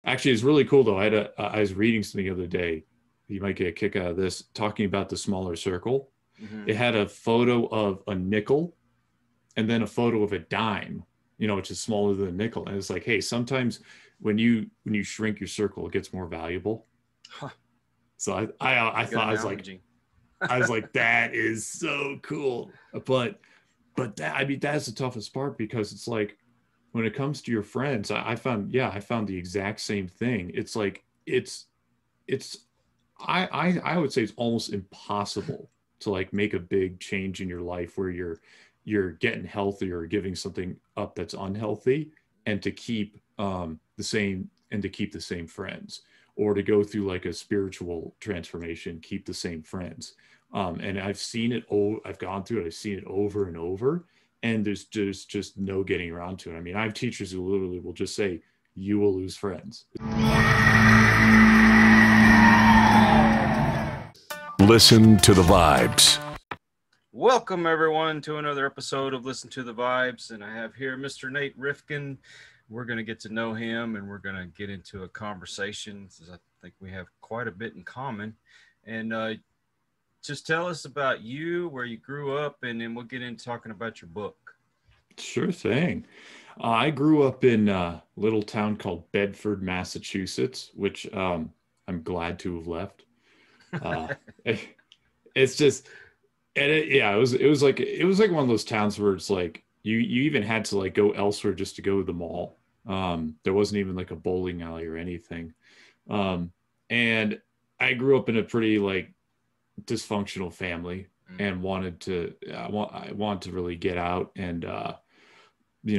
Actually, it's really cool though. I was reading something the other day. You might get a kick out of this, talking about the smaller circle. Hmm. It had a photo of a nickel and then a photo of a dime, which is smaller than a nickel. And it's like, hey, sometimes when you shrink your circle, it gets more valuable. Huh, So I good thought analogy. I was like, that is so cool. But that, I mean, that's the toughest part because it's like when it comes to your friends, I found the exact same thing. It's like it's I would say it's almost impossible to like make a big change in your life where you're getting healthier or giving something up that's unhealthy and to keep the same friends, or to go through like a spiritual transformation, keep the same friends. And I've gone through it, I've seen it over and over, and there's just no getting around to it. I mean, I have teachers who literally will just say, you will lose friends. Listen to the vibes. Welcome, everyone, to another episode of Listen to the Vibes. And I have here Mr. Nate Rifkin. We're going to get to know him and we're going to get into a conversation, since I think we have quite a bit in common. And just tell us about you, where you grew up, and then we'll get into talking about your book. Sure thing. I grew up in a little town called Bedford, Massachusetts, which I'm glad to have left. Uh, it's just, yeah, it was like one of those towns where it's like you even had to like go elsewhere just to go to the mall. There wasn't even like a bowling alley or anything. Um, and I grew up in a pretty like dysfunctional family Mm. and I wanted to really get out and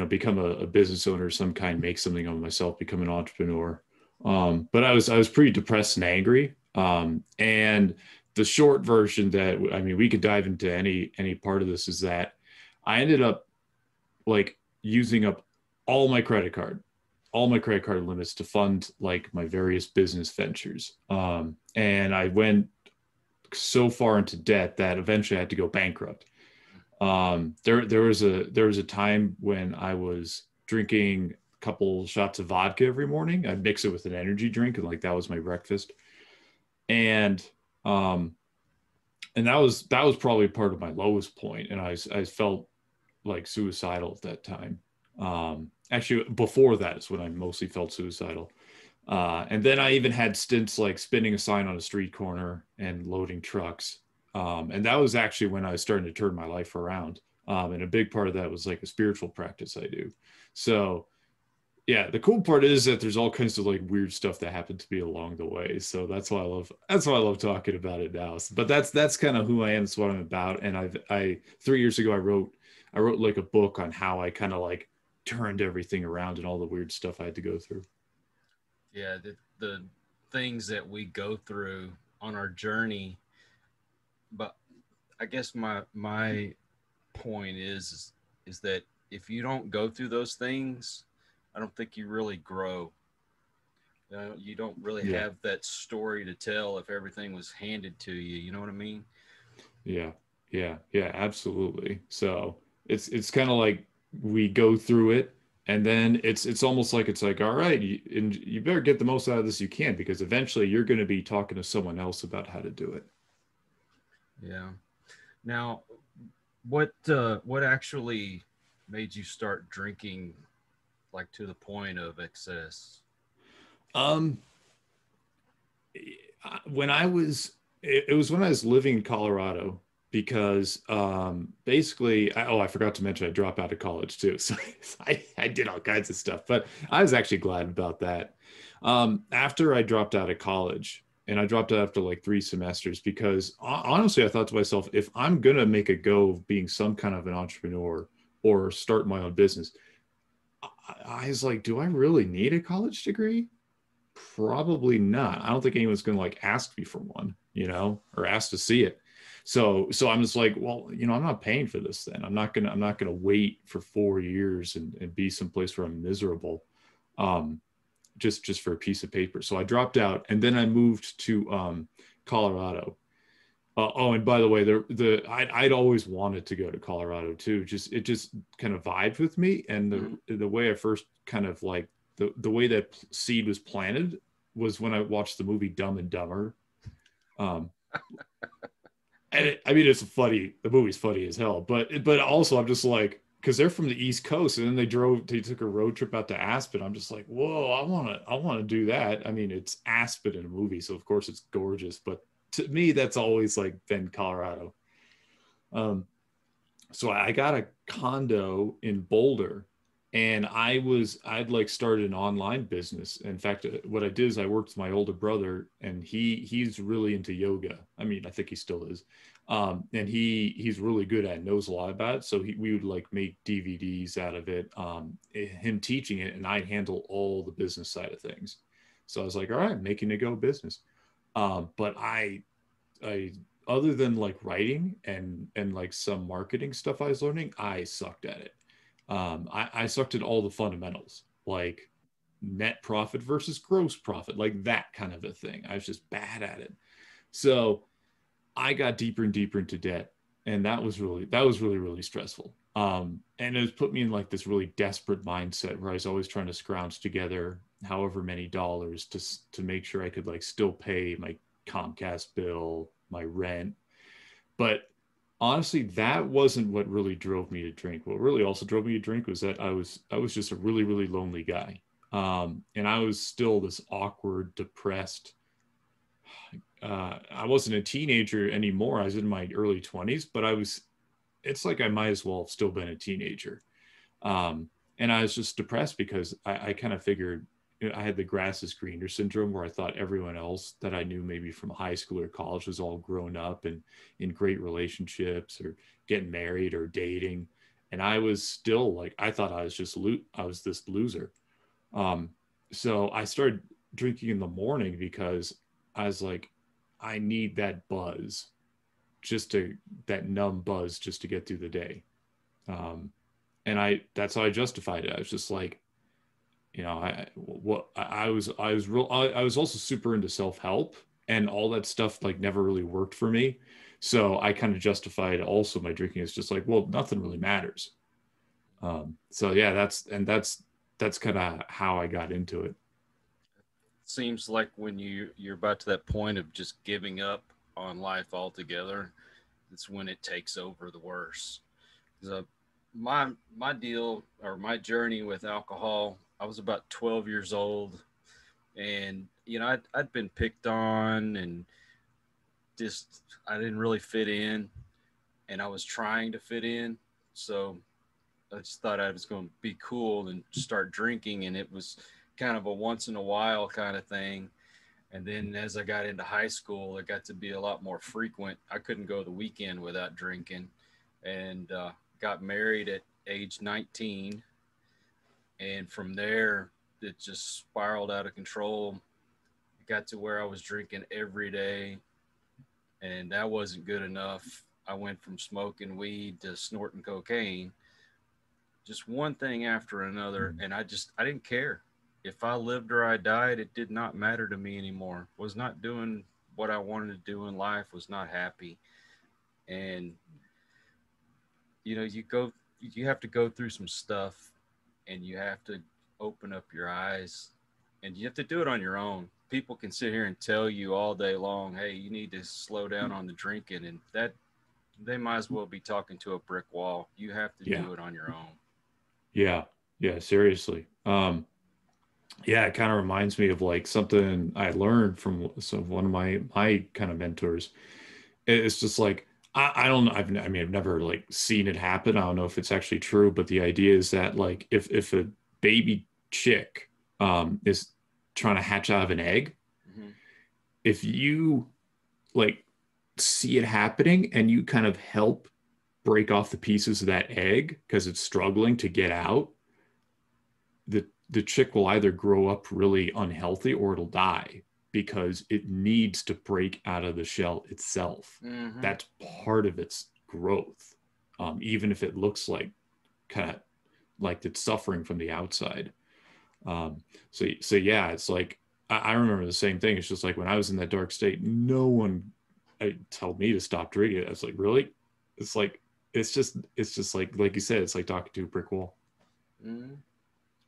become a business owner of some kind, make something of myself, become an entrepreneur. But I was pretty depressed and angry. And the short version, that I mean, we could dive into any part of this, is that I ended up like using up all my credit card, all my credit card limits to fund like my various business ventures. And I went so far into debt that eventually I had to go bankrupt. There was a time when I was drinking a couple shots of vodka every morning. I'd mix it with an energy drink, and like that was my breakfast. And um, and that was probably part of my lowest point, and I felt like suicidal at that time. Actually, before that is when I mostly felt suicidal. And then I even had stints like spinning a sign on a street corner and loading trucks. And that was actually when I was starting to turn my life around. And a big part of that was like a spiritual practice I do. So yeah, the cool part is that there's all kinds of like weird stuff that happened to me along the way. So that's why I love talking about it now. But that's kind of who I am. It's what I'm about. And I 3 years ago I wrote like a book on how I kind of like turned everything around and all the weird stuff I had to go through. Yeah, the things that we go through on our journey. But I guess my point is that if you don't go through those things, I don't think you really grow. You don't really Yeah. have that story to tell if everything was handed to you. You know what I mean? Yeah, yeah, absolutely. So it's kind of like we go through it, and then it's almost like it's like, all right, and you better get the most out of this you can, because eventually you're going to be talking to someone else about how to do it. Yeah. Now, what actually made you start drinking, like to the point of excess? Um, when I was it was when I was living in Colorado, because basically I forgot to mention I dropped out of college too. So I did all kinds of stuff, but I was actually glad about that. After I dropped out of college, and I dropped out after like 3 semesters, because honestly I thought to myself, if I'm gonna make a go of being some kind of an entrepreneur or start my own business, I was like, do I really need a college degree? Probably not. I don't think anyone's going to like ask me for one, or ask to see it. So I'm just like, well, I'm not paying for this then. I'm not gonna wait for 4 years and be someplace where I'm miserable, um, just for a piece of paper. So I dropped out, and then I moved to Colorado. Oh, and by the way, I'd always wanted to go to Colorado too. It just kind of vibed with me, and Mhm. the way I first kind of like the way that seed was planted was when I watched the movie Dumb and Dumber. Um, and I mean, it's funny. The movie's funny as hell, but also I'm just like, because they're from the East Coast, and then they took a road trip out to Aspen. I'm just like, whoa, I want to do that. I mean, it's Aspen in a movie, so of course it's gorgeous, but to me, that's always like been Colorado. So I got a condo in Boulder, and I'd like started an online business. In fact, what I did is I worked with my older brother, and he's really into yoga. I mean, I think he still is. And he's really good at it, knows a lot about it. So we would like make DVDs out of it, him teaching it, and I'd handle all the business side of things. So I was like, all right, making it go business. But I other than like writing and like some marketing stuff I was learning, I sucked at it. I sucked at all the fundamentals, like net profit versus gross profit, like that kind of a thing. I was just bad at it. So I got deeper and deeper into debt, and that was really really stressful. And it put me in like this really desperate mindset where I was always trying to scrounge together however many dollars to make sure I could like still pay my Comcast bill, my rent. But honestly, that wasn't what really drove me to drink. What really also drove me to drink was that I was just a really really lonely guy, and I was still this awkward, depressed. I wasn't a teenager anymore. I was in my early 20s, but I was. It's like I might as well have still been a teenager. And I was just depressed because I kind of figured, you know, I had the grass is greener syndrome, where I thought everyone else that I knew maybe from high school or college was all grown up and in great relationships or getting married or dating. And I was still like, I thought I was just, I was this loser. Um, so I started drinking in the morning because I was like, I need that buzz, that numb buzz just to get through the day. Um, and that's how I justified it. I was just like, you know, I was also super into self-help, and all that stuff like never really worked for me. So I kind of justified also my drinking is just like, well, nothing really matters. So yeah, that's kind of how I got into it. Seems like when you're about to that point of just giving up on life altogether, it's when it takes over the worst. 'Cause, my deal or my journey with alcohol, I was about 12 years old, and I'd been picked on, and just I didn't really fit in, and I was trying to fit in. So I just thought I was going to be cool and start drinking, and it was kind of a once in a while kind of thing. And then as I got into high school, it got to be a lot more frequent. I couldn't go the weekend without drinking, and got married at age 19. And from there, it just spiraled out of control. It got to where I was drinking every day, and that wasn't good enough. I went from smoking weed to snorting cocaine, just one thing after another. And I didn't care. If I lived or I died, it did not matter to me anymore. Was not doing what I wanted to do in life, was not happy. And you have to go through some stuff, and you have to open up your eyes, and you have to do it on your own. People can sit here and tell you all day long, hey, you need to slow down on the drinking, and that they might as well be talking to a brick wall. You have to Yeah. do it on your own. Yeah. Yeah. Seriously. Yeah, it kind of reminds me of like something I learned from one of my kind of mentors. It's just like I don't know. I mean, I've never like seen it happen. I don't know if it's actually true, but the idea is that like if a baby chick is trying to hatch out of an egg, Mm-hmm. if you like see it happening and you kind of help break off the pieces of that egg because it's struggling to get out, the chick will either grow up really unhealthy or it'll die because it needs to break out of the shell itself. Mm-hmm. That's part of its growth, even if it looks like kind of like it's suffering from the outside. So yeah, it's like I remember the same thing. It's just like when I was in that dark state, no one told me to stop drinking. I was like, really? It's like it's just like you said, it's like talking to a brick wall. Mm-hmm.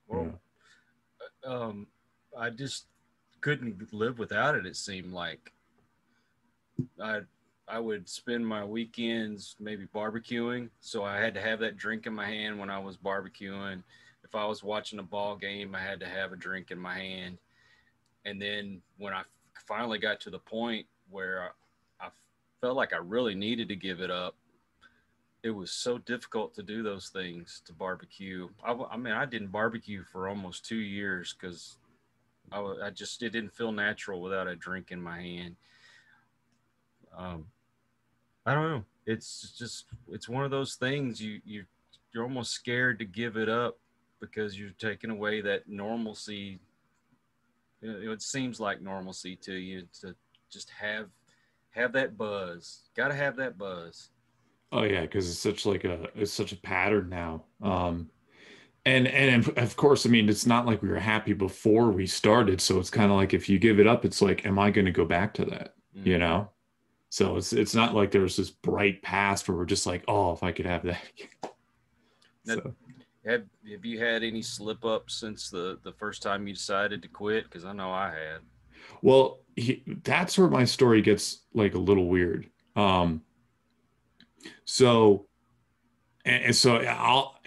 Yeah. Well, um, I just couldn't live without it. It seemed like I I would spend my weekends maybe barbecuing, so I had to have that drink in my hand when I was barbecuing. If I was watching a ball game, I had to have a drink in my hand. And then when I finally got to the point where I felt like I really needed to give it up, it was so difficult to do those things to barbecue. I mean, I didn't barbecue for almost 2 years because I just, it didn't feel natural without a drink in my hand. Um, I don't know. It's just, it's one of those things you're almost scared to give it up because you're taking away that normalcy. It seems like normalcy to you to just have that buzz. Got to have that buzz. Oh yeah, because it's such a pattern now. And of course, I mean, it's not like we were happy before we started, so it's kind of like if you give it up, it's like, am I going to go back to that? You Mm-hmm. know? So it's not like there's this bright past where we're just like, oh, if I could have that again. Now, So have you had any slip ups since the first time you decided to quit? Because I know I had. well, that's where my story gets like a little weird. So and so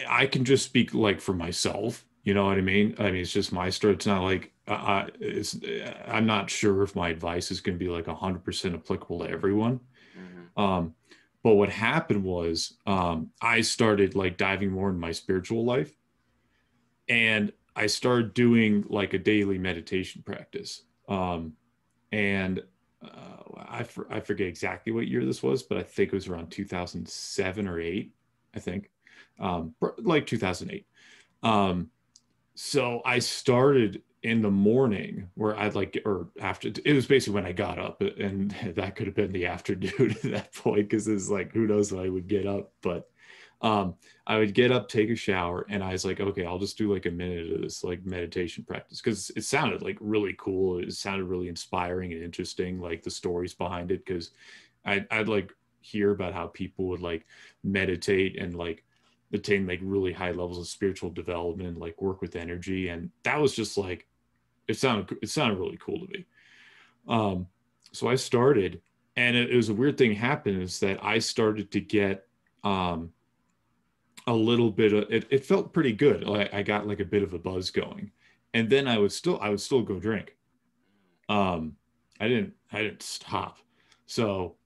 I can just speak like for myself, you know what I mean? I mean, it's just my story. It's not like I'm not sure if my advice is going to be like 100% applicable to everyone. Mm-hmm. Um, but what happened was I started like diving more in my spiritual life, and I started doing like a daily meditation practice. And I forget exactly what year this was, but I think it was around 2007 or 8, I think, like 2008. Um, so I started in the morning where I'd like, or after, it was basically when I got up, and that could have been the afternoon at that point, because it's like, who knows when I would get up. But um, I would get up, take a shower, and I was like, okay, I'll just do like a minute of this like meditation practice because it sounded like really cool. It sounded really inspiring and interesting, like the stories behind it. Because I'd like hear about how people would like meditate and like attain like really high levels of spiritual development, like work with energy, and that was just like it sounded really cool to me. Um, so I started, and it was a weird thing happened is that I started to get um a little bit of it felt pretty good. Like I got like a bit of a buzz going. And then I would still go drink. Um I didn't stop. So,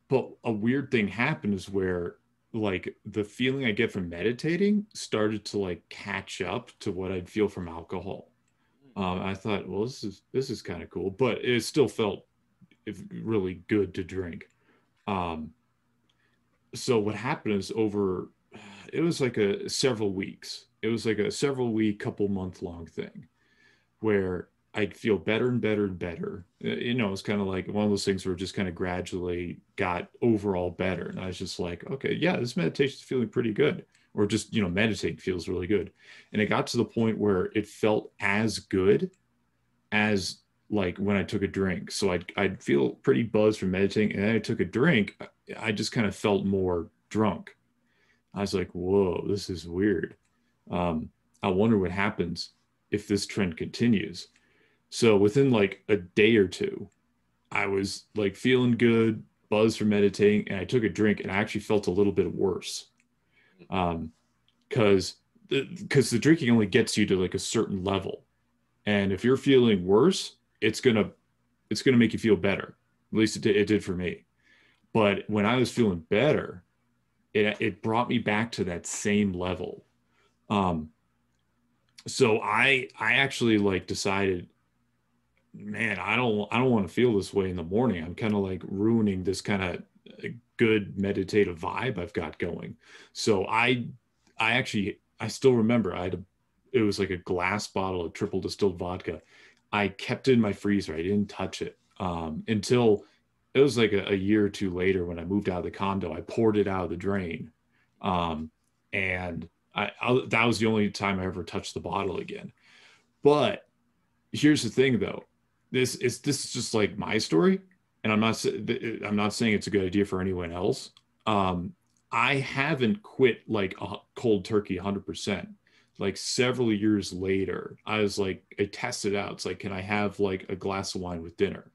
but a weird thing happened is where like the feeling I get from meditating started to like catch up to what I'd feel from alcohol. I thought, well, this is kind of cool, but it still felt really good to drink. Um, so what happened is over it was like a several weeks, it was like a several week couple month long thing where I'd feel better and better and better. It's kind of like one of those things where it just kind of gradually got overall better, and I was just like, okay, yeah, this meditation is feeling pretty good, or just meditate feels really good. And it got to the point where it felt as good as like when I took a drink. So I'd feel pretty buzzed from meditating, and then I took a drink, I just kind of felt more drunk. I was like, whoa, this is weird. I wonder what happens if this trend continues. So within like a day or two, I was like feeling good, buzzed from meditating, and I took a drink, and I actually felt a little bit worse. Because because the drinking only gets you to like a certain level, and if you're feeling worse, it's gonna make you feel better. At least it did for me. But when I was feeling better, it brought me back to that same level. Um, so I actually like decided, man, I don't want to feel this way in the morning. I'm kind of like ruining this kind of good meditative vibe I've got going. So I still remember it was like a glass bottle of triple distilled vodka. I kept it in my freezer. I didn't touch it until it was like a year or two later when I moved out of the condo. I poured it out of the drain, um, and that was the only time I ever touched the bottle again. But here's the thing, though. This is just like my story, and I'm not saying it's a good idea for anyone else. Um, I haven't quit like a cold turkey 100%. like several years later, I was like, I tested out. It's like, can I have like a glass of wine with dinner?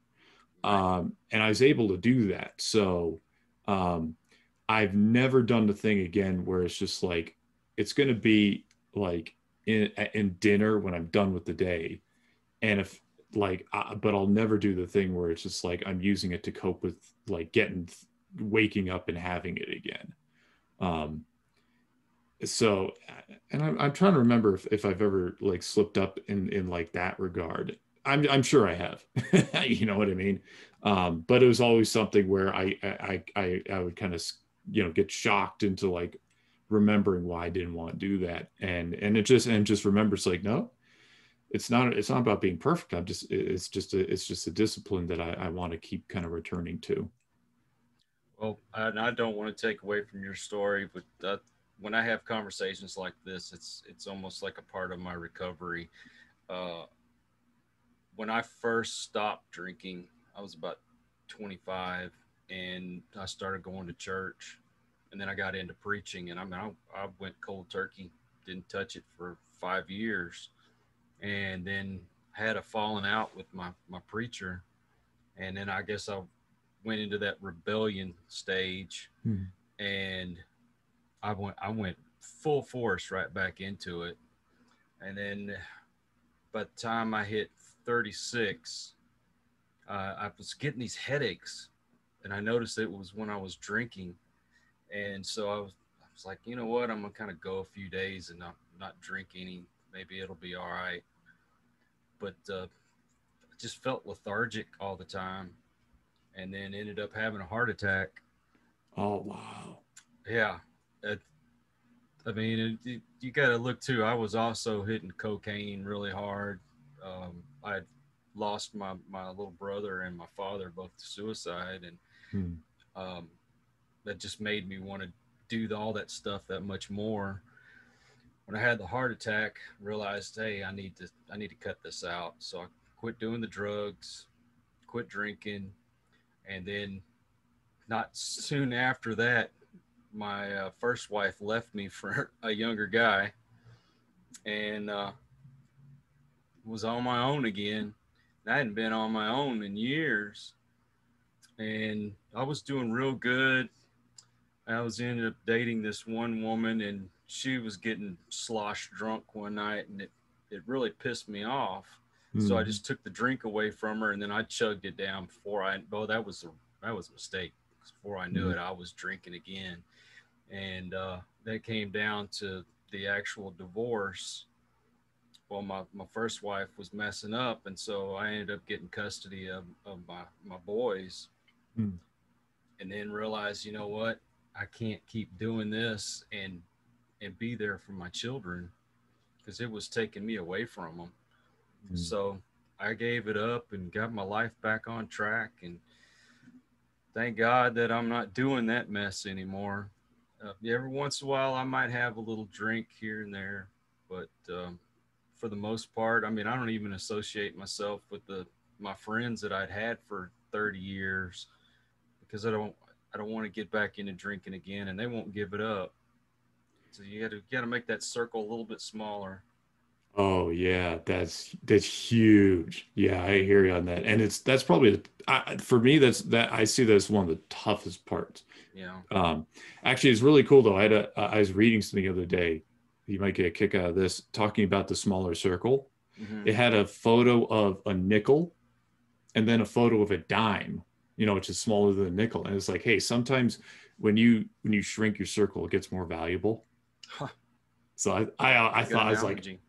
And I was able to do that. So um, I've never done the thing again where it's just like, it's going to be like in dinner when I'm done with the day. And if like, but I'll never do the thing where it's just like, I'm using it to cope with like waking up and having it again. Um, so and I'm trying to remember if I've ever like slipped up in like that regard. I'm sure I have. You know what I mean? But it was always something where I would kind of, you know, get shocked into like remembering why I didn't want to do that. And it just remembers like, no, it's not about being perfect. It's just a discipline that I want to keep kind of returning to. Well, I don't want to take away from your story, but when I have conversations like this, it's almost like a part of my recovery. Uh, when I first stopped drinking, I was about 25, and I started going to church, and then I got into preaching, and I went cold turkey, didn't touch it for 5 years, and then had a falling out with my preacher, and then I guess I went into that rebellion stage, Hmm. and I went full force right back into it. And then by the time I hit 36, I was getting these headaches, and I noticed it was when I was drinking. And so I was like, you know what, I'm gonna kind of go a few days and not drink any. Maybe it'll be all right. But I just felt lethargic all the time, and then ended up having a heart attack. Oh, wow. Yeah, I mean, you got to look too. I was also hitting cocaine really hard. I had lost my little brother and my father both to suicide, and Hmm. um, that just made me want to do all that stuff that much more. When I had the heart attack, realized, hey, I need to cut this out. So I quit doing the drugs, quit drinking, and then not soon after that, my first wife left me for a younger guy, and was on my own again. I hadn't been on my own in years, and I was doing real good. I was ended up dating this one woman, and she was getting slosh drunk one night, and it really pissed me off. So I Hmm. just took the drink away from her, and then I chugged it down before I. Oh, that was a mistake. Before I knew Hmm. it, I was drinking again, and that came down to the actual divorce. Well, my first wife was messing up, and so I ended up getting custody of my boys, Hmm. and then realized, you know what, I can't keep doing this and be there for my children, because it was taking me away from them. Hmm. So I gave it up and got my life back on track, and thank God that I'm not doing that mess anymore. Every once in a while, I might have a little drink here and there, but for the most part, I mean, I don't even associate myself with my friends that I'd had for 30 years, because I don't want to get back into drinking again, and they won't give it up. So you got to make that circle a little bit smaller. Oh yeah, that's huge. Yeah, I hear you on that. And that's probably for me that I see that as one of the toughest parts. Yeah. Um, Actually, it's really cool though. I was reading something the other day. You might get a kick out of this, talking about the smaller circle. Hmm. It had a photo of a nickel and then a photo of a dime, you know, which is smaller than a nickel. And it's like, hey, sometimes when you shrink your circle, it gets more valuable. Huh, So I good thought analogy.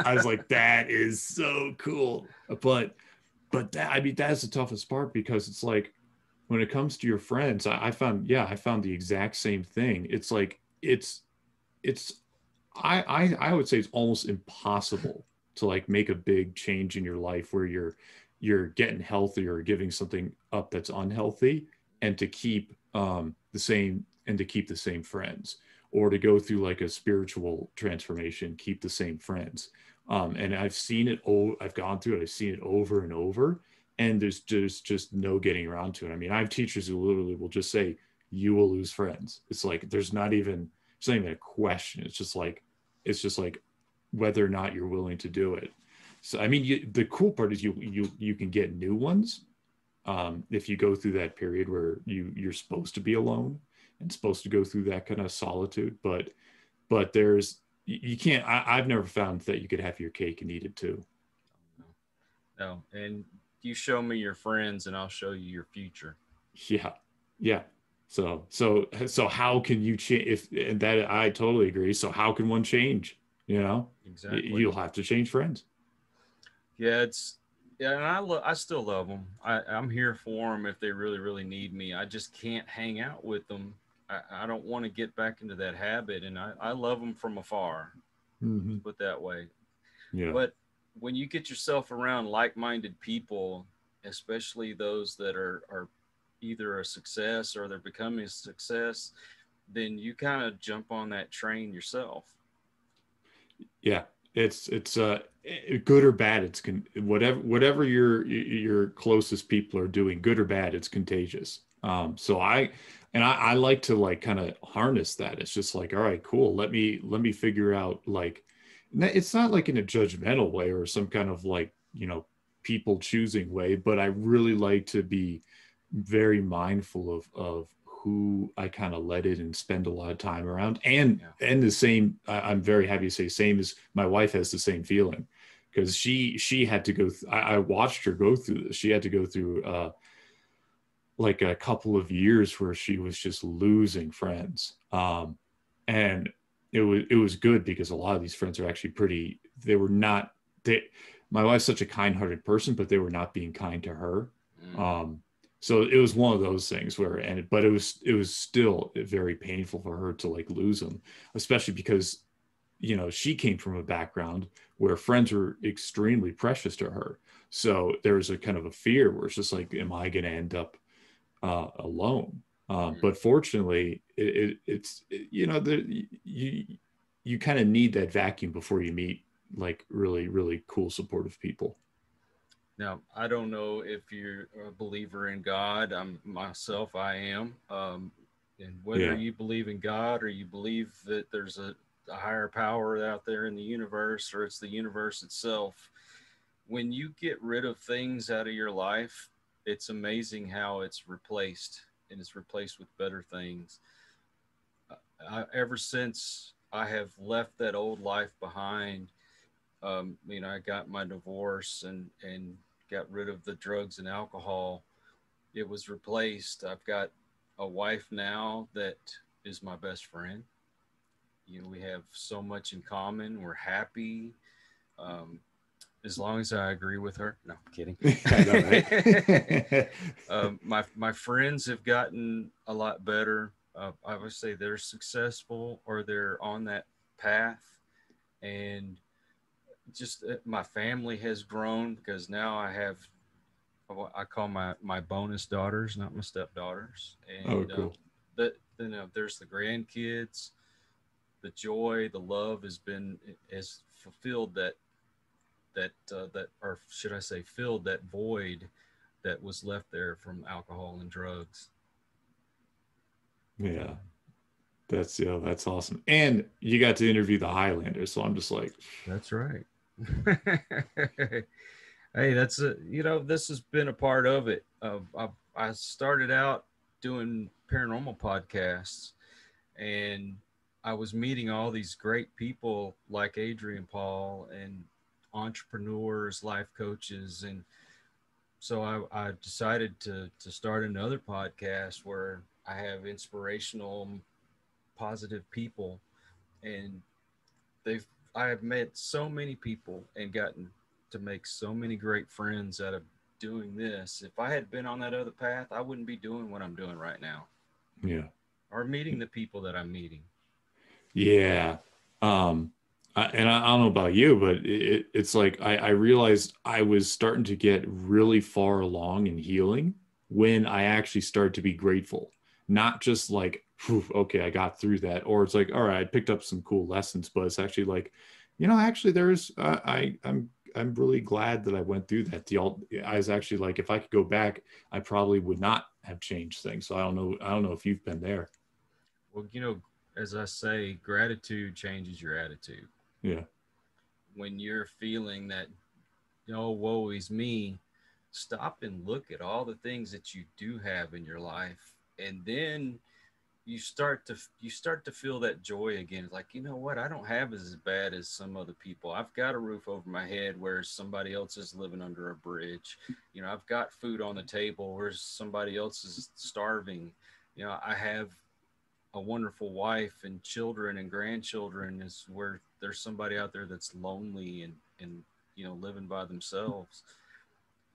I was like, that is so cool. But that, I mean, that's the toughest part because it's like when it comes to your friends, I found the exact same thing. It's like it's I would say it's almost impossible to like make a big change in your life where you're getting healthy or giving something up that's unhealthy and to keep to keep the same friends or to go through like a spiritual transformation, keep the same friends. And I've seen it. Oh, I've gone through it. I've seen it over and over, and there's just no getting around to it. I mean, I have teachers who literally will just say, "You will lose friends." It's like there's not even a question. It's just like whether or not you're willing to do it. So, I mean, the cool part is you can get new ones if you go through that period where you're supposed to be alone and supposed to go through that kind of solitude. But there's, you can't, I've never found that you could have your cake and eat it too. No, and you show me your friends and I'll show you your future. Yeah. Yeah. So how can you change if, and that I totally agree. So how can one change? You know, Exactly. you'll have to change friends. Yeah, and I still love them. I'm here for them if they really, really need me. I just can't hang out with them. I don't want to get back into that habit, and I love them from afar. Mm-hmm. Put that way. Yeah. But when you get yourself around like-minded people, especially those that are either a success or they're becoming a success, then you kind of jump on that train yourself. Yeah. It's good or bad. It's whatever your closest people are doing, good or bad, it's contagious. So I like to like kind of harness that. It's just like, all right, cool. Let me figure out like, it's not like in a judgmental way or some kind of like, people choosing way, but I really like to be very mindful of who I kind of let in and spend a lot of time around. And the same, I'm very happy to say, same as my wife has the same feeling, because she had to go. I watched her go through this. She had to go through like a couple of years where she was just losing friends, and it was good because a lot of these friends are actually pretty. They were not. My wife's such a kind-hearted person, but they were not being kind to her. So it was one of those things where, but it was still very painful for her to like lose them, especially because, she came from a background where friends were extremely precious to her. So there was a kind of a fear where it's just like, am I going to end up alone? But fortunately, you kind of need that vacuum before you meet like really, really cool, supportive people. Now, I don't know if you're a believer in God. I am. And whether Yeah. you believe in God or you believe that there's a higher power out there in the universe or it's the universe itself, when you get rid of things out of your life, it's amazing how it's replaced, and it's replaced with better things. Ever since I have left that old life behind, I got my divorce and got rid of the drugs and alcohol. It was replaced. I've got a wife now that is my best friend. We have so much in common. We're happy. As long as I agree with her. No, I'm kidding. I know, right? My friends have gotten a lot better. I would say they're successful or they're on that path. And just my family has grown because now I have what I call my bonus daughters, not my stepdaughters. And cool. There's the grandkids. The joy, the love has fulfilled or should I say, filled that void that was left there from alcohol and drugs. Yeah, that's awesome. And you got to interview the Highlander, so I'm just like, that's right. Hey, this has been a part of it. I started out doing paranormal podcasts, and I was meeting all these great people like Adrian Paul and entrepreneurs, life coaches, and so I decided to start another podcast where I have inspirational, positive people, and I have met so many people and gotten to make so many great friends out of doing this. If I had been on that other path, I wouldn't be doing what I'm doing right now. Yeah. Or meeting the people that I'm meeting. Yeah. I don't know about you, but it's like I realized I was starting to get really far along in healing when I actually started to be grateful, not just like, okay, I got through that, or it's like, all right, I picked up some cool lessons, but it's actually like, actually there's I'm really glad that I went through that. I was actually like, if I could go back, I probably would not have changed things. So I don't know if you've been there. Well, as I say, gratitude changes your attitude. Yeah. when you're feeling that, oh, woe is me, stop and look at all the things that you do have in your life. And then you start to feel that joy again. It's like, you know what? I don't have as bad as some other people. I've got a roof over my head where somebody else is living under a bridge. I've got food on the table where somebody else is starving. I have a wonderful wife and children and grandchildren, is where there's somebody out there that's lonely and living by themselves.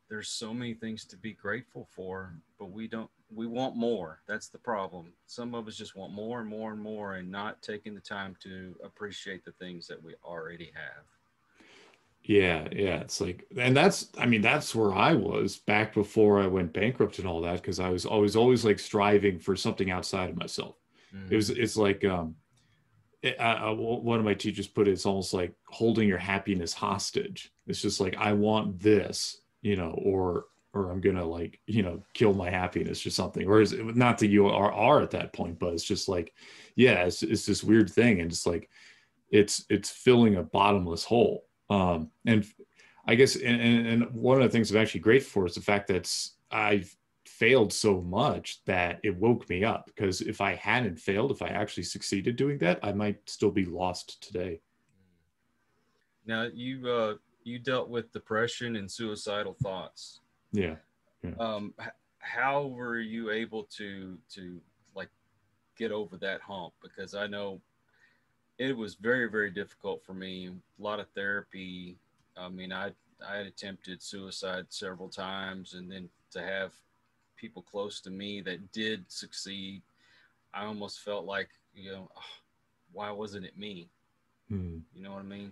There's so many things to be grateful for, but we want more. That's the problem. Some of us just want more and more and more, and not taking the time to appreciate the things that we already have. Yeah, yeah. It's like, and that's where I was back before I went bankrupt and all that, because I was always like striving for something outside of myself. Mm-hmm. It's like, one of my teachers put it, it's almost like holding your happiness hostage. It's just like, I want this, or I'm gonna, like, kill my happiness or something. Or is it not that you are at that point, but it's just like, yeah, it's this weird thing, and it's like it's filling a bottomless hole. And I guess, and one of the things I'm actually grateful for is the fact that I've failed so much that it woke me up. Because if I hadn't failed, if I actually succeeded doing that, I might still be lost today. Now you dealt with depression and suicidal thoughts. Yeah. Yeah. How were you able to like get over that hump? Because I know it was very, very difficult for me. A lot of therapy. I mean, I had attempted suicide several times, and then to have people close to me that did succeed, I almost felt like, "Oh, why wasn't it me?" Hmm. You know what I mean?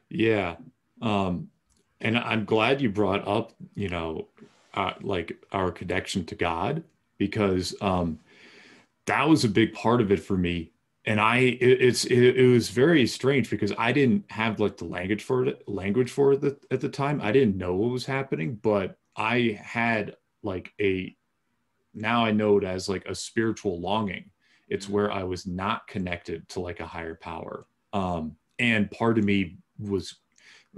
Yeah. Um, and I'm glad you brought up, like our connection to God, because that was a big part of it for me. And it was very strange because I didn't have like the language for it at the time. I didn't know what was happening, but I had like now I know it as like a spiritual longing. It's Mm. where I was not connected to like a higher power. And part of me was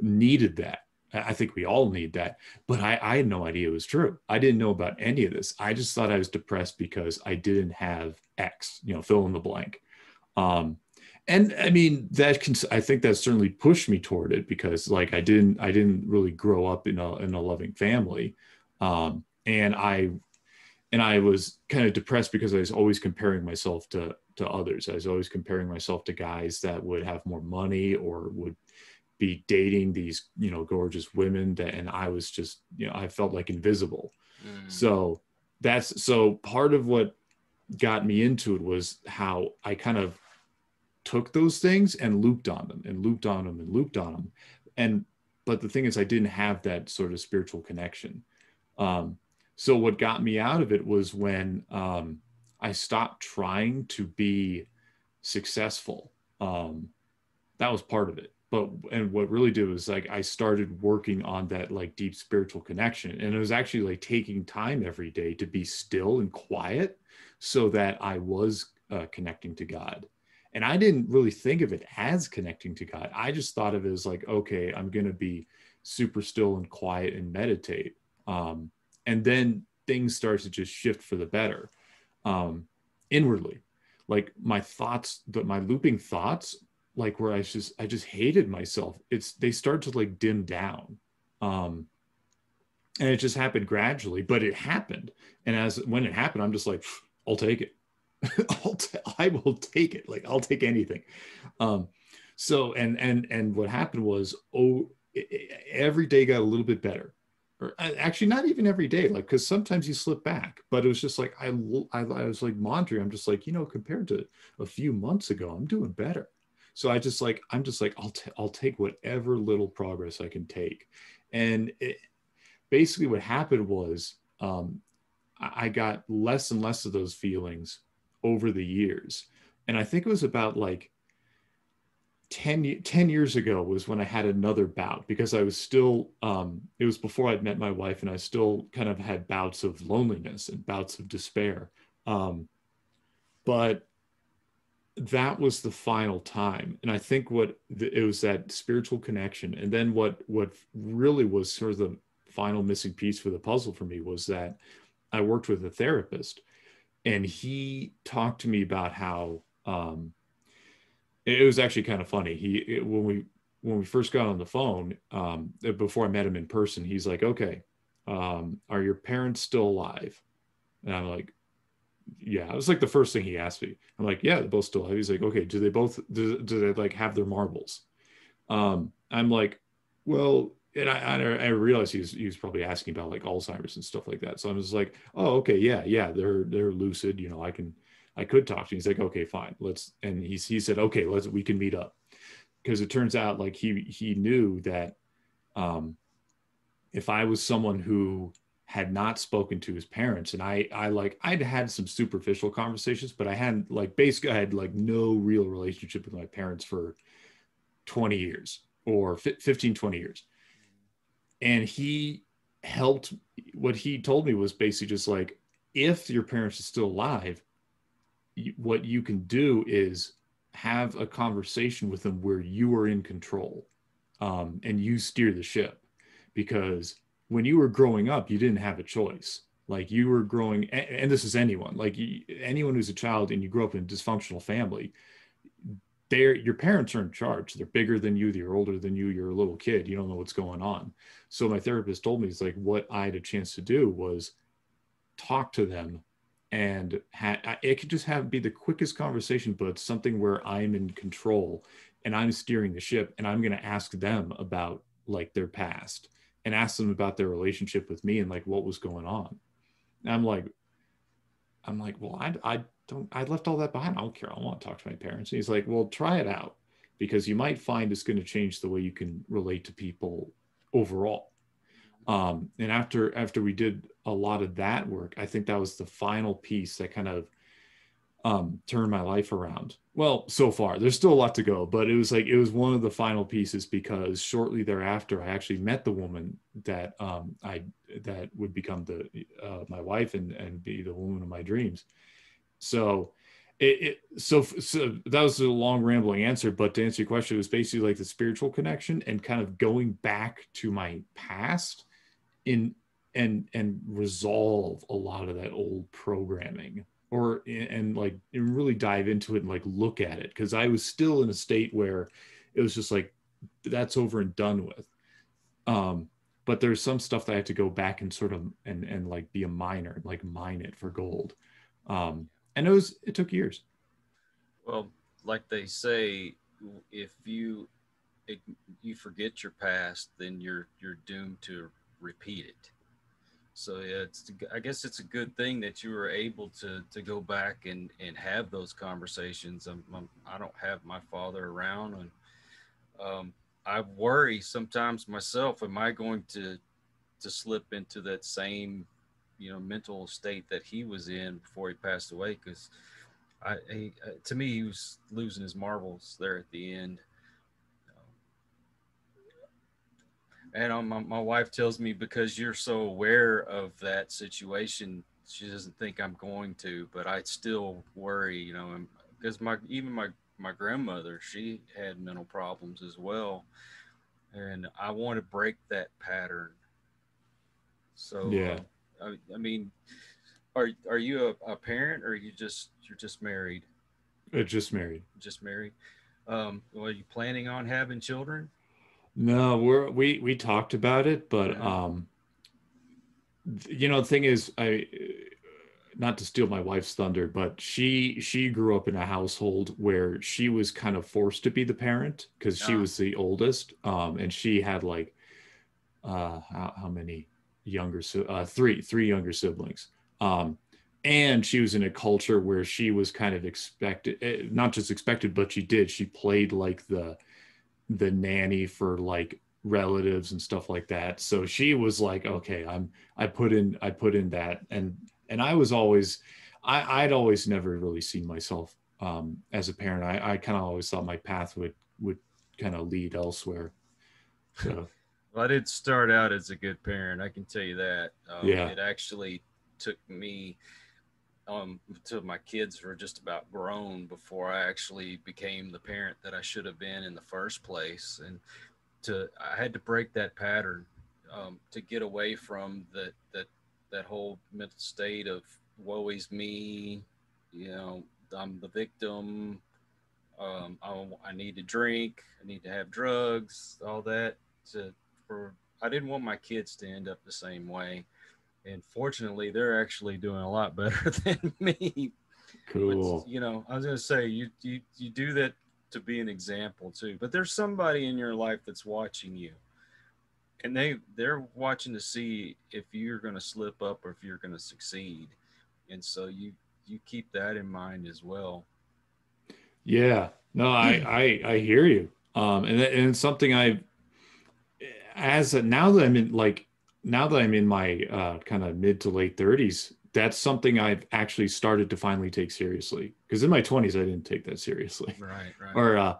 needed that. I think we all need that, but I had no idea it was true. I didn't know about any of this. I just thought I was depressed because I didn't have X, fill in the blank. Um, and I mean I think that certainly pushed me toward it, because like I didn't really grow up in a loving family, and I was kind of depressed because I was always comparing myself to others. I was always comparing myself to guys that would have more money or would be dating these, gorgeous women and I was just, I felt like invisible. Mm. So so part of what got me into it was how I kind of took those things and looped on them and looped on them and looped on them. And, but the thing is, I didn't have that sort of spiritual connection. Um, so what got me out of it was when I stopped trying to be successful. That was part of it. But and what really did was like I started working on that like deep spiritual connection, and it was actually like taking time every day to be still and quiet, so that I was connecting to God. And I didn't really think of it as connecting to God. I just thought of it as like, okay, I'm going to be super still and quiet and meditate. And then things start to just shift for the better, um, inwardly. Like my looping thoughts, like where I just hated myself. They start to like dim down. Um, and it just happened gradually, but it happened. And when it happened, I'm just like, I'll take it. I will take it. Like I'll take anything. Um, so and what happened was, every day got a little bit better, or actually not even every day, like because sometimes you slip back. But it was just like I was like monitoring. I'm just like, compared to a few months ago, I'm doing better. So I'm just like I'll take whatever little progress I can take. And basically what happened was, I got less and less of those feelings over the years. And I think it was about like 10 years ago was when I had another bout, because I was still, it was before I'd met my wife, and I still kind of had bouts of loneliness and bouts of despair. But that was the final time. And I think it was that spiritual connection. And then what really was sort of the final missing piece for the puzzle for me was that I worked with a therapist, and he talked to me about how it was actually kind of funny. When we first got on the phone, before I met him in person, he's like, "Okay, are your parents still alive?" And I'm like, "Yeah." It was like the first thing he asked me. I'm like, "Yeah, they're both still alive." He's like, "Okay, do they like have their marbles?" I'm like, "Well," and I realized he was probably asking about like Alzheimer's and stuff like that. So I was like, "Oh, okay, yeah, they're lucid. You know, I could talk to him." He's like, "Okay, fine, let's." And he said, "Okay, we can meet up," because it turns out like he knew that um, if I was someone who had not spoken to his parents, and I'd had some superficial conversations, but I hadn't like basically I had like no real relationship with my parents for 20 years or 15, 20 years. And he helped. What he told me was basically just like, if your parents are still alive, what you can do is have a conversation with them where you are in control, and you steer the ship. Because when you were growing up, you didn't have a choice. Like you were growing, and this is anyone, like anyone who's a child and you grow up in a dysfunctional family, your parents are in charge. They're bigger than you, they're older than you, you're a little kid, you don't know what's going on. So my therapist told me, it's like, what I had a chance to do was talk to them, and it could just have be the quickest conversation, but something where I'm in control and I'm steering the ship, and I'm going to ask them about like their past, and ask them about their relationship with me and like what was going on. And I'm like, well, I don't, I left all that behind. I don't care. I don't want to talk to my parents. And he's like, well, try it out, because you might find it's going to change the way you can relate to people overall. And after we did a lot of that work, I think that was the final piece that kind of turned my life around. Well, so far, there's still a lot to go, but it was one of the final pieces, because shortly thereafter, I actually met the woman that that would become my wife, and be the woman of my dreams. So so that was a long rambling answer, but to answer your question, it was basically like the spiritual connection and kind of going back to my past in and resolve a lot of that old programming, or and like and really dive into it and like look at it, because I was still in a state where it was just like, that's over and done with. um but there's some stuff that I had to go back and sort of and like be a miner, like mine it for gold. And it took years. Well, like they say, if you forget your past, then you're doomed to repeat it. So yeah, I guess it's a good thing that you were able to go back and have those conversations. I don't have my father around, and I worry sometimes myself. Am I going to slip into that same mental state that he was in before he passed away? Because to me, he was losing his marbles there at the end. And my wife tells me, because you're so aware of that situation, she doesn't think I'm going to, but I still worry, because my grandmother, she had mental problems as well, and I want to break that pattern. So, Yeah. I mean, are you a parent, or you're just married? Just married. Just married. Well, are you planning on having children? No, we talked about it, but Yeah. the thing is, I not to steal my wife's thunder, but she grew up in a household where she was kind of forced to be the parent, because she Ah, was the oldest, and she had like how many three younger siblings. um and she was in a culture where she was kind of expected, not just expected, but she played like the nanny for like relatives and stuff like that. So she was like, okay, I put in that, and I was always, I'd always never really seen myself as a parent. I kind of always thought my path would kind of lead elsewhere. So well, I did start out as a good parent. I can tell you that. yeah. It actually took me until my kids were just about grown before I actually became the parent that I should have been in the first place. And I had to break that pattern, to get away from that whole mental state of woe is me, you know, I'm the victim. I need to drink, I need to have drugs, all that. To for I didn't want my kids to end up the same way, and fortunately, they're actually doing a lot better than me. But Cool. you know, I was gonna say you do that to be an example too. But there's somebody in your life that's watching you, and they're watching to see if you're gonna slip up or if you're gonna succeed, and so you keep that in mind as well. Yeah. No, I hear you. And it's something now that I'm in now that I'm in my kind of mid to late 30s, that's something I've actually started to finally take seriously. Because in my 20s, I didn't take that seriously, Right, right. or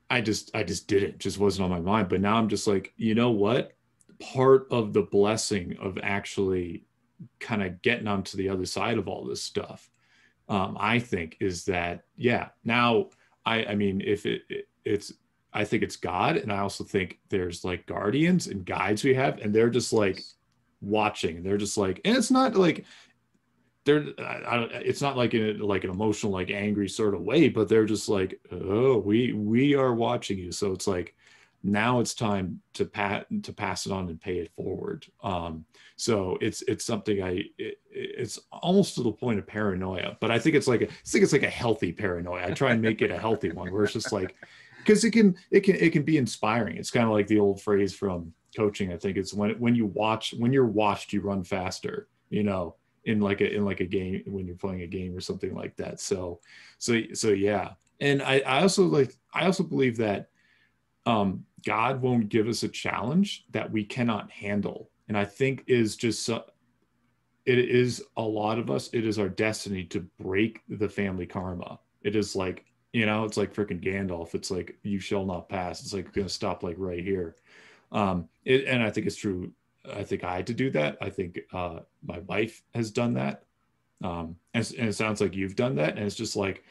I just didn't. It just wasn't on my mind. But now I'm just like, you know what? Part of the blessing of actually kind of getting onto the other side of all this stuff, I think, is that, yeah, now I mean, if it's, I think it's God, and I also think there's like guardians and guides we have, and they're just like Yes. watching, and they're just like, and it's not like they're, it's not like in like an emotional, like angry sort of way, but they're just like, oh, we are watching you. So it's like, now it's time to pass it on and pay it forward. So it's something it's almost to the point of paranoia, but I think it's like a healthy paranoia. I try and make it a healthy one where it's just like, because it can be inspiring. It's kind of like the old phrase from coaching. I think it's when you're watched, you run faster, you know, in like a game, when you're playing a game or something like that. So yeah. And I also believe that God won't give us a challenge that we cannot handle. And I think is just it is a lot of us. It is our destiny to break the family karma. It is like, it's like freaking Gandalf. It's like, you shall not pass. It's like going to stop like right here. And I think it's true. I think I had to do that. I think my wife has done that. And it sounds like you've done that. And it's just like,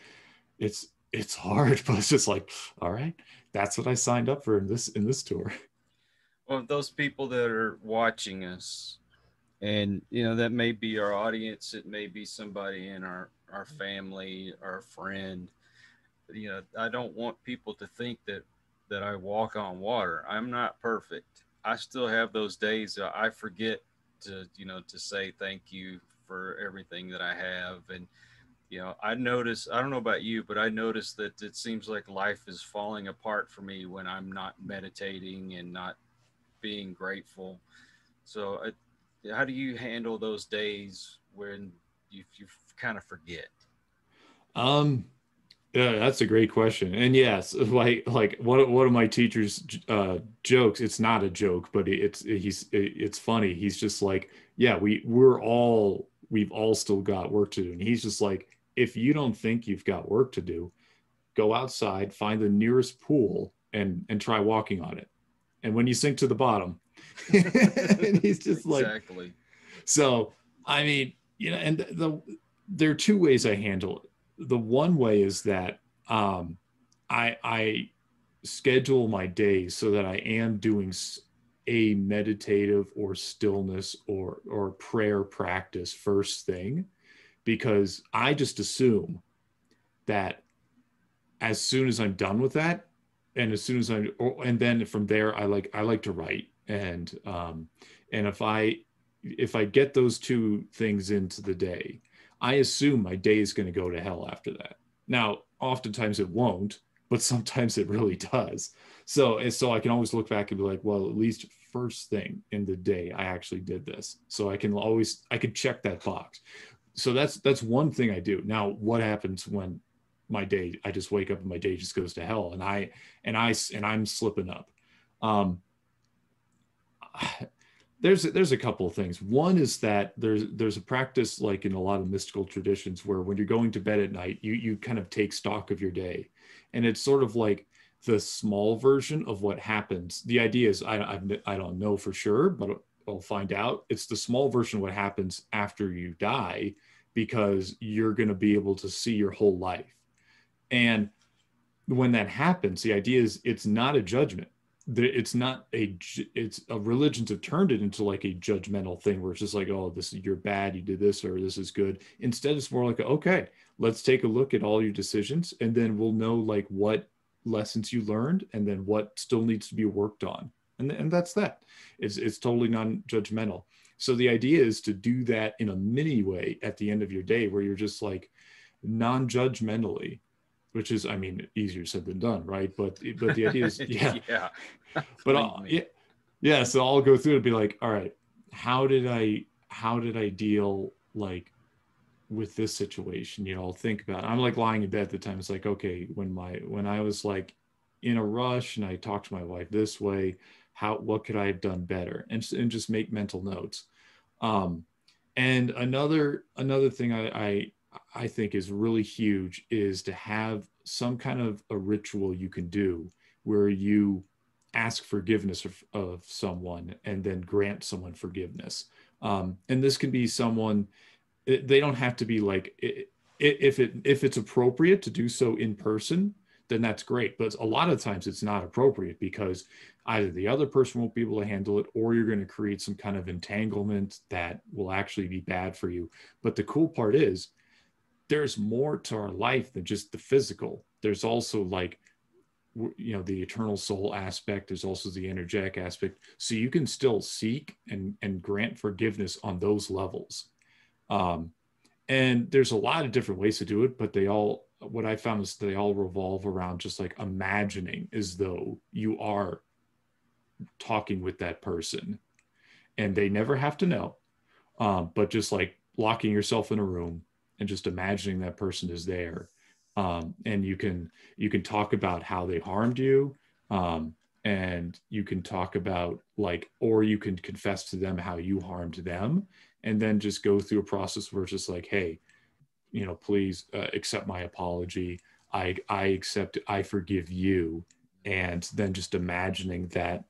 it's hard, but it's just like, all right, that's what I signed up for in this tour. Well, those people that are watching us, and you know, that may be our audience, it may be somebody in our family, our friend. You know, I don't want people to think that I walk on water. I'm not perfect. I still have those days that I forget to, you know, to say thank you for everything that I have. And you know, I don't know about you, but I notice that it seems like life is falling apart for me when I'm not meditating and not being grateful. So how do you handle those days when you kind of forget? Um, yeah, that's a great question. And yes, like one of my teachers jokes, it's not a joke, but it's funny. He's just like, yeah, we've all still got work to do. And he's just like, if you don't think you've got work to do, go outside, find the nearest pool and try walking on it. And when you sink to the bottom, and he's just like, Exactly. so, I mean, and there are two ways I handle it. The one way is that I schedule my days so that I am doing a meditative or stillness or prayer practice first thing, because I just assume that as soon as I'm done with that, and as soon as and then from there, I like to write, and if I get those two things into the day, I assume my day is going to go to hell after that. Now, oftentimes it won't, but sometimes it really does. So I can always look back and be like, well, at least first thing in the day, I actually did this. So I can check that box. So that's one thing I do. Now, what happens when I just wake up and my day just goes to hell, and I'm slipping up? Um, there's a couple of things. One is that there's a practice, like in a lot of mystical traditions, where when you're going to bed at night, you kind of take stock of your day, and it's sort of like the small version of what happens. The idea is, I don't know for sure, but I'll find out. It's the small version of what happens after you die, because you're going to be able to see your whole life. And when that happens, the idea is it's not a judgment. It's not it's a religions have turned it into like a judgmental thing where it's just like, oh, this is, you're bad, you did this, or this is good. Instead, it's more like, okay, let's take a look at all your decisions, and then we'll know like what lessons you learned and then what still needs to be worked on. And that's that. It's totally non-judgmental. So the idea is to do that in a mini way at the end of your day where you're just like non-judgmentally, which is, I mean, easier said than done, right? But the idea is, yeah. Yeah. But yeah. So I'll go through it and be like, all right, how did I deal like with this situation? You know, I'll think about it. I'm like lying in bed at the time. It's like, okay, when I was like in a rush and I talked to my wife this way, what could I have done better? And just make mental notes. And another thing I think is really huge is to have some kind of a ritual you can do where you ask forgiveness of someone and then grant someone forgiveness. And this can be someone, they don't have to be like, if it's appropriate to do so in person, then that's great. But a lot of times it's not appropriate because either the other person won't be able to handle it, or you're going to create some kind of entanglement that will actually be bad for you. But the cool part is there's more to our life than just the physical. There's also like, you know, the eternal soul aspect. There's also the energetic aspect. So you can still seek and grant forgiveness on those levels. And there's a lot of different ways to do it, but what I found is they all revolve around just like imagining as though you are talking with that person, and they never have to know. But just like locking yourself in a room and just imagining that person is there. And you can talk about how they harmed you. And you can talk about like, or you can confess to them how you harmed them, and then just go through a process where it's just like, hey, you know, please accept my apology. I accept, I forgive you. And then just imagining that,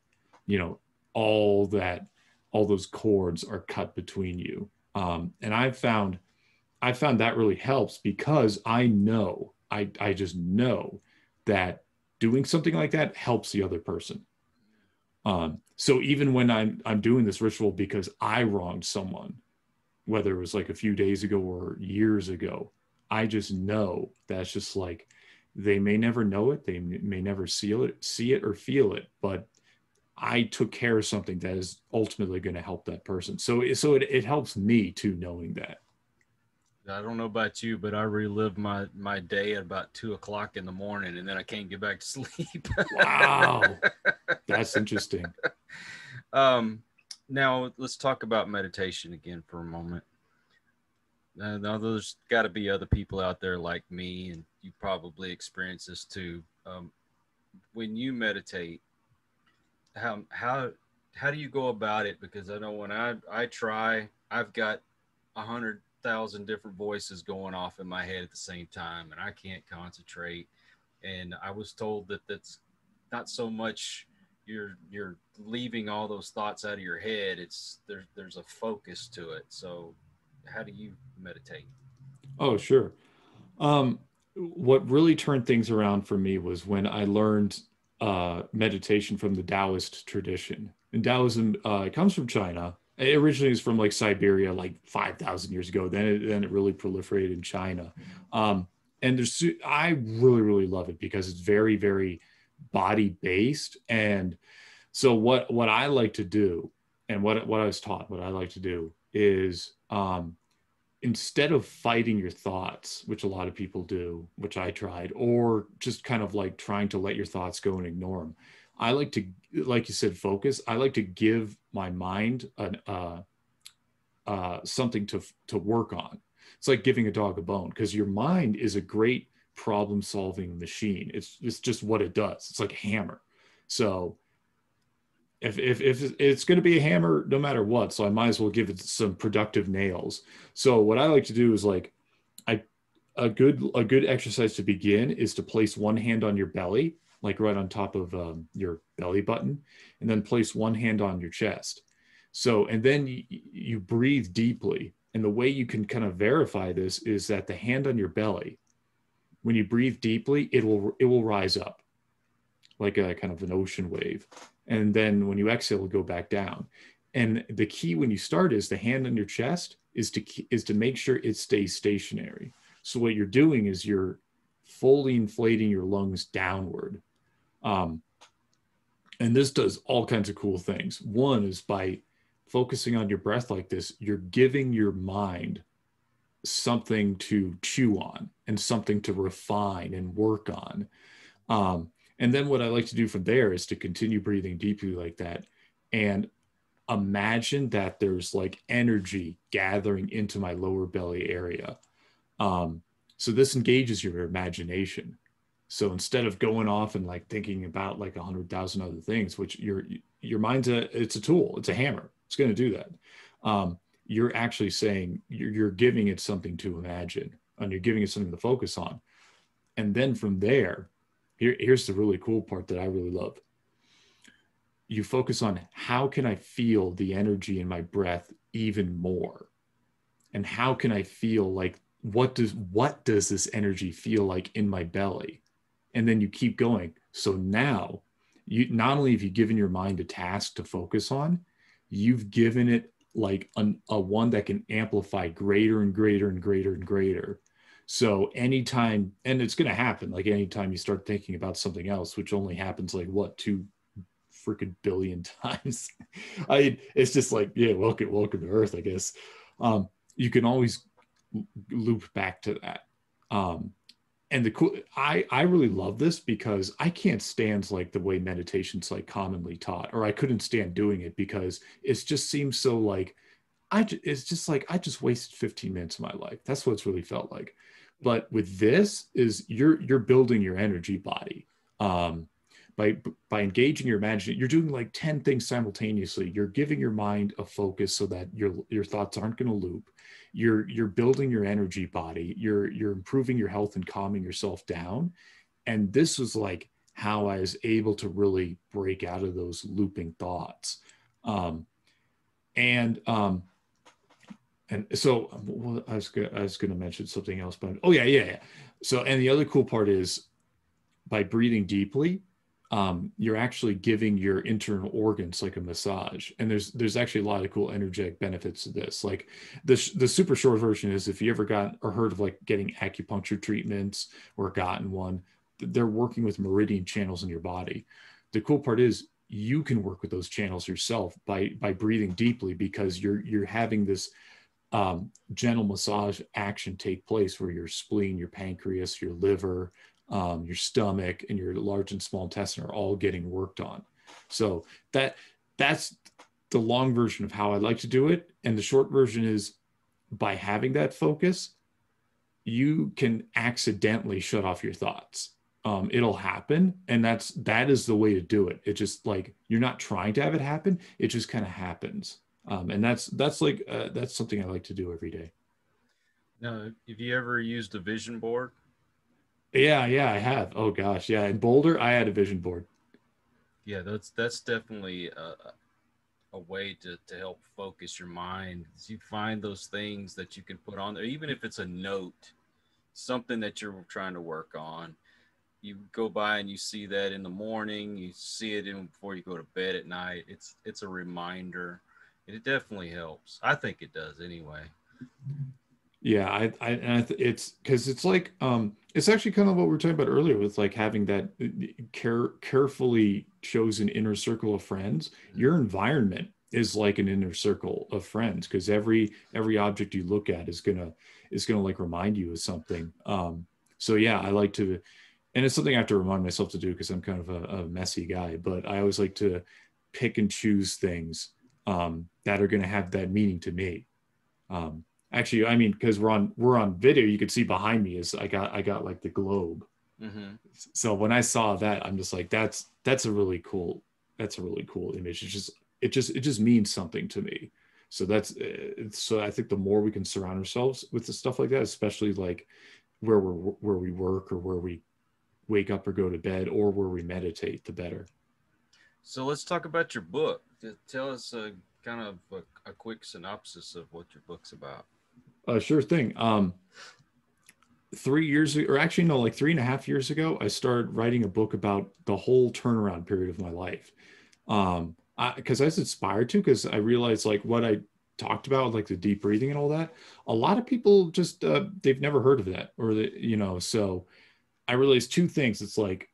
you know, all those cords are cut between you. And I found that really helps because I just know that doing something like that helps the other person. So even when I'm doing this ritual because I wronged someone, whether it was like a few days ago or years ago, I just know that's just like, they may never know it. They may never see it or feel it, but I took care of something that is ultimately going to help that person. So it helps me too, knowing that. I don't know about you, but I relive my day at about 2:00 in the morning, and then I can't get back to sleep. Wow. That's interesting. Now let's talk about meditation again for a moment. Now there's got to be other people out there like me, and you probably experience this too. When you meditate, how do you go about it? Because I know when I try, I've got 100,000 different voices going off in my head at the same time, and I can't concentrate. And I was told that that's not so much you're leaving all those thoughts out of your head. It's there's a focus to it. So how do you meditate? Oh, sure. What really turned things around for me was when I learned meditation from the Taoist tradition. And Taoism comes from China. It originally is from like Siberia, like 5,000 years ago. Then it really proliferated in China. And I really, really love it because it's very, very body based. And so what I like to do, and what I was taught, what I like to do is instead of fighting your thoughts, which a lot of people do, which I tried, or just kind of like trying to let your thoughts go and ignore them, I like to, like you said, focus. I like to give my mind something to work on. It's like giving a dog a bone, because your mind is a great problem solving machine. It's just what it does. It's like a hammer. So if it's going to be a hammer no matter what, so I might as well give it some productive nails. So what I like to do is like, a good exercise to begin is to place one hand on your belly, like right on top of your belly button, and then place one hand on your chest. So, and then you breathe deeply. And the way you can kind of verify this is that the hand on your belly, when you breathe deeply, it will rise up like a kind of an ocean wave. And then when you exhale, it'll go back down. And the key when you start is the hand on your chest is to make sure it stays stationary. So what you're doing is you're fully inflating your lungs downward. And this does all kinds of cool things. One is by focusing on your breath like this, you're giving your mind something to chew on and something to refine and work on. And then what I like to do from there is to continue breathing deeply like that and imagine that there's like energy gathering into my lower belly area. So this engages your imagination. So instead of going off and like thinking about like 100,000 other things, which your mind's it's a tool, it's a hammer, it's going to do that. You're actually saying you're giving it something to imagine and you're giving it something to focus on. And then from there, here's the really cool part that I really love. You focus on how can I feel the energy in my breath even more? And how can I feel like, what does this energy feel like in my belly? And then you keep going. So now you not only have you given your mind a task to focus on, you've given it like a one that can amplify greater and greater and greater and greater. So anytime, and it's going to happen, like anytime you start thinking about something else, which only happens like what, 2 freaking billion times. It's just like, yeah, welcome to Earth, I guess. You can always loop back to that. And the cool, I really love this because I can't stand like the way meditation's like commonly taught, or I couldn't stand doing it because it just seems so like, it's just like, I just wasted 15 minutes of my life. That's what it's really felt like. But with this is you're building your energy body. By engaging your imagination, you're doing like 10 things simultaneously. You're giving your mind a focus so that your thoughts aren't going to loop. You're building your energy body. You're improving your health and calming yourself down. And this was like how I was able to really break out of those looping thoughts. And so I was going to mention something else, but yeah. So, and the other cool part is by breathing deeply, you're actually giving your internal organs like a massage. And there's actually a lot of cool energetic benefits to this. Like the super short version is, if you ever got or heard of like getting acupuncture treatments or gotten one, they're working with meridian channels in your body. The cool part is you can work with those channels yourself by breathing deeply, because you're having this gentle massage action take place where your spleen, your pancreas, your liver, your stomach, and your large and small intestine are all getting worked on. So that's the long version of how I like to do it. And the short version is, by having that focus, you can accidentally shut off your thoughts. It'll happen. And that is the way to do it. It just like, you're not trying to have it happen. It just kind of happens. And that's something I like to do every day. Now, have you ever used a vision board? Yeah, I have. Oh gosh, yeah. In Boulder, I had a vision board. Yeah, that's definitely a way to help focus your mind. You find those things that you can put on there, even if it's a note, something that you're trying to work on. You go by and you see that in the morning, you see it in before you go to bed at night. It's a reminder. It definitely helps. I think it does anyway. Yeah, it's because it's like it's actually kind of what we were talking about earlier with like having that carefully chosen inner circle of friends. Your environment is like an inner circle of friends, because every object you look at is gonna like remind you of something. So yeah, I like to, and it's something I have to remind myself to do because I'm kind of a messy guy. But I always like to pick and choose things that are going to have that meaning to me. Actually, I mean, because we're on video, you could see behind me is I got like the globe. Mm-hmm. So when I saw that, I'm just like, that's a really cool image. It just means something to me. So so I think the more we can surround ourselves with the stuff like that, especially like where we work or where we wake up or go to bed or where we meditate, the better. So let's talk about your book. Tell us kind of a quick synopsis of what your book's about. Sure thing. 3 years ago, or actually no, like 3.5 years ago, I started writing a book about the whole turnaround period of my life. Because I was inspired to, because I realized like what I talked about, like the deep breathing and all that. A lot of people just they've never heard of that, or so I realized two things. It's like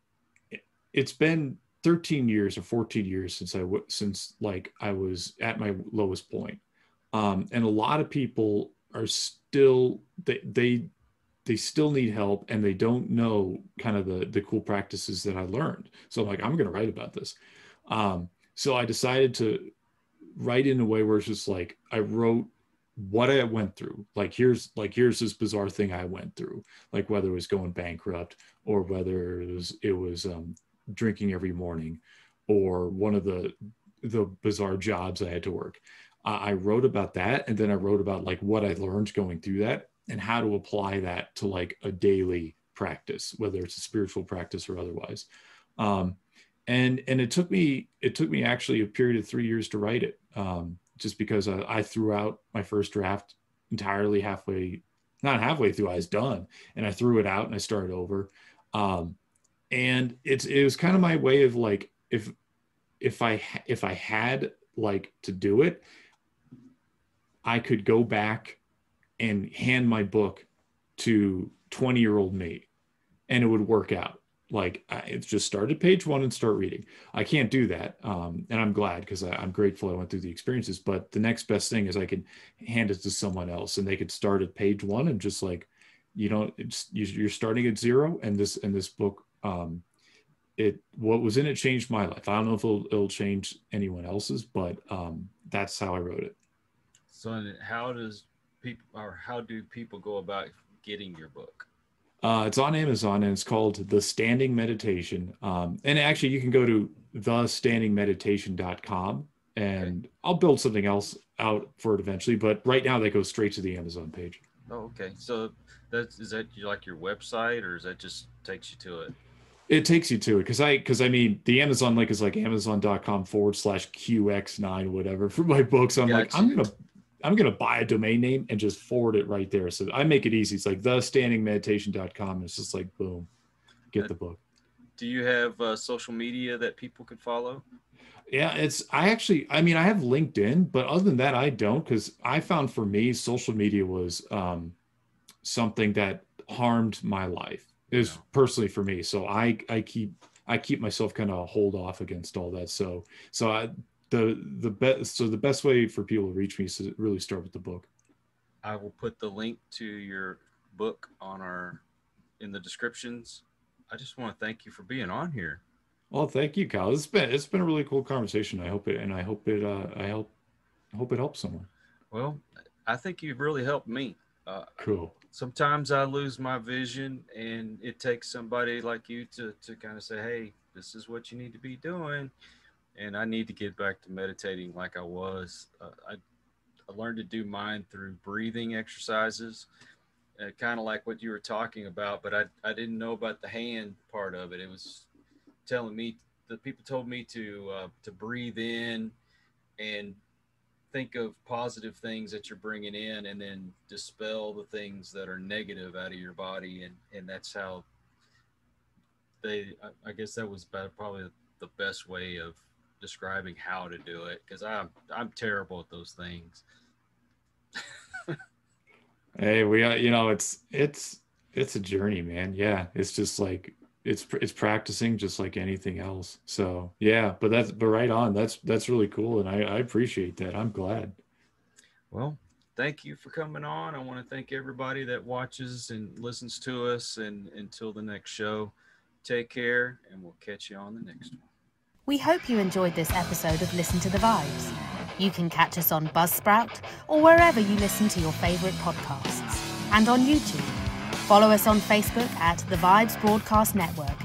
it's been 13 years or 14 years since like I was at my lowest point. And a lot of people are still they still need help, and they don't know kind of the cool practices that I learned. So I'm like, I'm going to write about this. So I decided to write in a way where it's just like I wrote what I went through. Like here's this bizarre thing I went through, like whether it was going bankrupt, or whether it was drinking every morning, or one of the bizarre jobs I had to work. I wrote about that, and then I wrote about like what I learned going through that, and how to apply that to like a daily practice, whether it's a spiritual practice or otherwise. And it took me actually a period of 3 years to write it, just because I threw out my first draft entirely not halfway through, I was done, and I threw it out and I started over. And it was kind of my way of like, if I had like to do it, I could go back and hand my book to 20-year-old me, and it would work out. Like it's just start at page 1 and start reading. I can't do that. And I'm glad, because I'm grateful I went through the experiences, but the next best thing is I can hand it to someone else, and they could start at page 1 and just like, you're starting at 0. And this book, what was in it changed my life. I don't know if it'll change anyone else's, but that's how I wrote it. So how do people go about getting your book? It's on Amazon, and it's called The Standing Meditation. And actually you can go to thestandingmeditation.com, and I'll build something else out for it eventually, but right now that goes straight to the Amazon page. Oh, okay. So is that like your website, or is that just takes you to it? It takes you to it, because I mean the Amazon link is like amazon.com/QX9 whatever for my book. So I'm like, I'm gonna buy a domain name and just forward it right there. So I make it easy. It's like thestandingmeditation.com. It's just like boom, get the book. Do you have social media that people could follow? Yeah, I have LinkedIn, but other than that, I don't, because I found for me, social media was something that harmed my life. It was personally for me. So I keep myself kind of hold off against all that. So the best way for people to reach me is to really start with the book. I will put the link to your book in the descriptions. I just want to thank you for being on here. Well, thank you, Kyle. It's been a really cool conversation. I hope it helps someone. Well, I think you've really helped me. Cool. Sometimes I lose my vision, and it takes somebody like you to kind of say, hey, this is what you need to be doing. And I need to get back to meditating like I was. I learned to do mine through breathing exercises, kind of like what you were talking about, but I didn't know about the hand part of it. It was telling me, the people told me to breathe in and think of positive things that you're bringing in, and then dispel the things that are negative out of your body. And that's how I guess that was probably the best way of describing how to do it, because I'm terrible at those things. Hey, it's a journey, man. Yeah, it's just like it's practicing just like anything else. So yeah, but right on. That's really cool, and I appreciate that. I'm glad. Well, thank you for coming on. I want to thank everybody that watches and listens to us, and until the next show, take care, and we'll catch you on the next one. We hope you enjoyed this episode of Listen to the Vibes. You can catch us on Buzzsprout or wherever you listen to your favorite podcasts, and on YouTube. Follow us on Facebook at The Vibes Broadcast Network,